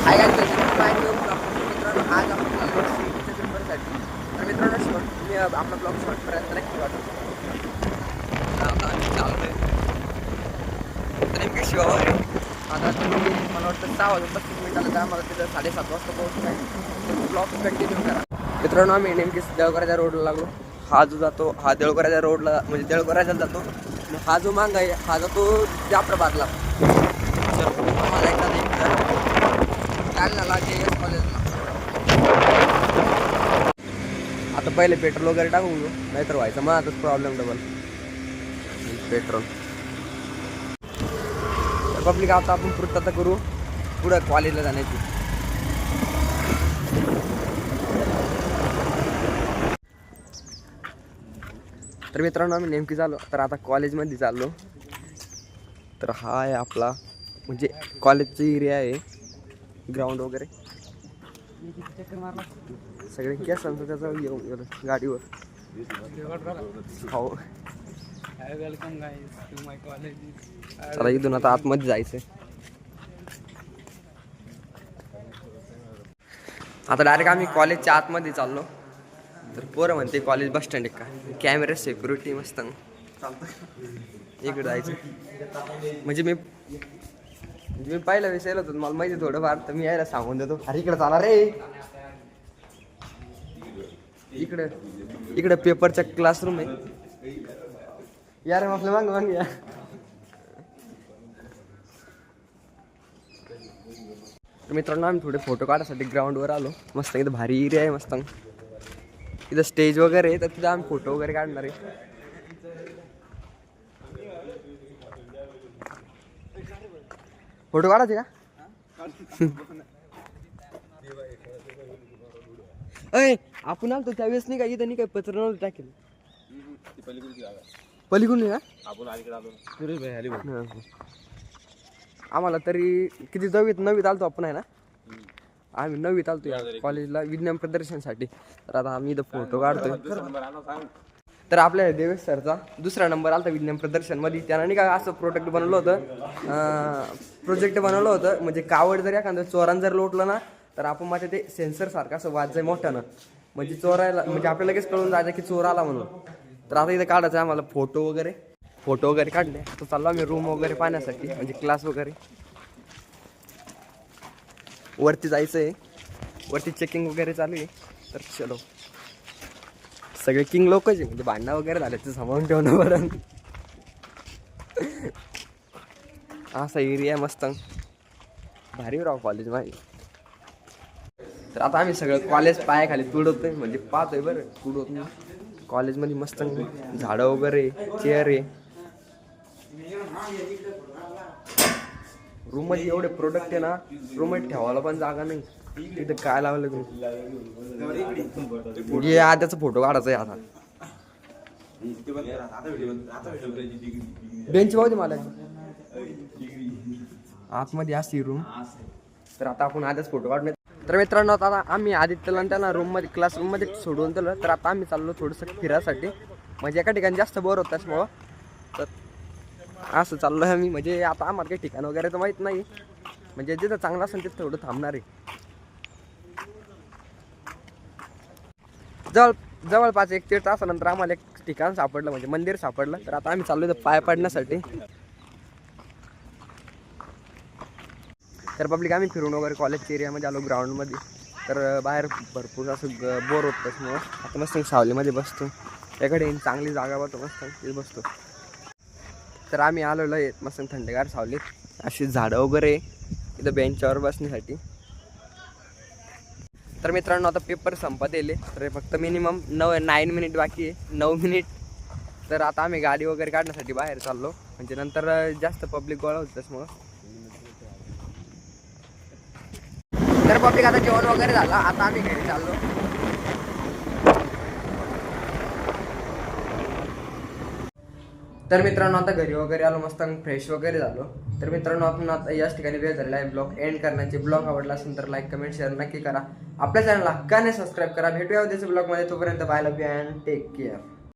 Hi guys, मित्रांनो आज आपण सीईटीच्या पेपरसाठी तर मित्रांनो तुम्ही आपला ब्लॉग शॉर्टपर्यंत नक्की वाटतो. आता आम्ही चालतोय तर नेमके शिवावर आता तुम्ही मला वाटतं 6 वाजून 35 मिनिटाला जा, मला तिथं 7:30 वाजता पोहोचतो आहे. ब्लॉग कंटिन्यू करा. मित्रांनो आम्ही नेमकी देवघराच्या रोडला लागलो. हा जो जातो हा देवघराच्या रोडला म्हणजे देवघराच्या जातो. हा जो मांग आहे हा जातो जाफराबादला. आम्हाला जालन्याला JS कॉलेजला. आता पहिले पेट्रोल वगैरे टाकून घेऊ, नाहीतर व्हायचं मग आताच प्रॉब्लेम डबल पेट्रोल. पब्लिक आता आपण पूर्तता करू पुढं कॉलेजला जाण्याची. तर मित्रांनो आम्ही नेमकी चाललो तर आता कॉलेजमध्ये चाललो. तर हा आहे आपला म्हणजे कॉलेजचा एरिया आहे, ग्राउंड वगैरे सगळे केसांचं त्याचं येऊन गेलं गाडीवर. हो welcome guys to my college. चला इथून आता आतमध्ये जायचंय. आता डायरेक्ट आम्ही कॉलेजच्या आतमध्ये चाललो. तर पोरं म्हणते कॉलेज बस स्टँड आहे का, कॅमेरा सिक्युरिटी मस्त इकडे जायचं. म्हणजे मी पहिला विसरलो होतो, मला माहिती थोडंफार, तर मी यायला सांगून देतो अरे इकडे चाला रे. इकडे पेपरचा क्लासरूम आहे यार, आपलं मांग या. मित्रांनो आम्ही थोडे फोटो काढायसाठी ग्राउंडवर आलो. मस्त इथं भारी एरिया आहे, मस्त इथं स्टेज वगैरे आहे, तर तिथं आम्ही फोटो वगैरे काढणार आहे. फोटो काढायचे का? अय आपण आलतो त्यावेळेस नाही का इथं नाही काय पत्र नव्हतं टाकेल पलीकडून का आम्हाला तरी किती नववीत आलतो आपण आहे ना. आम्ही 9वीत आलतो या कॉलेजला विज्ञान प्रदर्शनसाठी. तर आता आम्ही इथं फोटो काढतोय. तर आपल्या देवेश सरचा 2रा नंबर आलता विज्ञान प्रदर्शनमध्ये. त्यानं नाही का असं प्रोजेक्ट बनवलं होतं म्हणजे कावड जर एखादं चोरान जर लोटलं ना तर आपण माझ्या ते सेन्सर सारखं असं वाजाय मोठ्यानं म्हणजे चोरायला म्हणजे आपल्याला लगेच कळून जायचं की चोर आला म्हणून. तर आता इथं काढायचं आम्हाला फोटो वगैरे काढले. आता चाललो आम्ही रूम वगैरे पाहण्यासाठी म्हणजे क्लास वगैरे. वरती जायचं आहे, वरती चेकिंग वगैरे चालू आहे. तर चलो सगळे किंग लोकच आहे म्हणजे भांडणं वगैरे झाले ते सांभाळून ठेवणं बरं. असा एरिया मस्त भारी राव कॉलेज माहिती. तर आता आम्ही सगळं कॉलेज पायाखाली तुडवतोय म्हणजे पाहतोय बरं तुडवत नाही. कॉलेजमध्ये मस्त झाडं वगैरे चेअर आहे. रूम मध्ये एवढे प्रोडक्ट आहे ना, रूम मध्ये ठेवायला पण जागा नाही. तिथे काय लावलं तुम्ही आताचा फोटो काढायचा आहे. आता बेंच पाहू दे मला आतमध्ये असते रूम. तर आता आपण आधीच फोटो काढून. तर मित्रांनो आता आम्ही आदित्यला त्यांना रूममध्ये क्लासरूममध्ये सोडून दिलं. तर आता आम्ही चाललो थोडंसं फिरायसाठी म्हणजे एका ठिकाणी जास्त बोर होत त्याच्यामुळं. तर असं चाललो आहे आम्ही म्हणजे आता आम्हाला काही ठिकाण वगैरे तर माहीत नाही, म्हणजे जिथं चांगलं असेल तिथं थोडं थांबणार आहे. जवळपास 1-1.5 तासानंतर आम्हाला एक ठिकाण सापडलं म्हणजे मंदिर सापडलं. तर आता आम्ही चाललो इथं पाय पडण्यासाठी. तर पब्लिक आम्ही फिरून वगैरे कॉलेजच्या एरियामध्ये आलो ग्राउंडमध्ये. तर बाहेर भरपूर असं बोर होत त्याच्यामुळं आता मस्त सावलीमध्ये बसतो. एकडे चांगली जागा बघतो मस्त तिथे बसतो. तर आम्ही आलेलो आहे मस्त थंडगार सावलीत, अशी झाडं वगैरे इथं बेंचवर बसण्यासाठी. तर मित्रांनो आता पेपर संपत येले. तर फक्त मिनिमम 9 मिनिट बाकी आहे, 9 मिनिट. तर आता आम्ही गाडी वगैरे काढण्यासाठी बाहेर चाललो म्हणजे नंतर जास्त पब्लिक गोळा होतं त्याच्यामुळं. तर पब्लिक आता जेवण वगैरे झालं, आता आम्ही घरी चाललो. तर मित्रांनो आता घरी वगैरे आलो, मस्त फ्रेश वगैरे झालो. तर मित्रांनो आपण आता याच ठिकाणी वेळ झालेला आहे ब्लॉग एंड करण्याचे. ब्लॉग आवडला असेल तर लाईक कमेंट शेअर नक्की करा. आपल्या चॅनलला हक्काने सबस्क्राईब करा. भेटूया उद्याच्या ब्लॉगमध्ये. तोपर्यंत bye, love you and take care.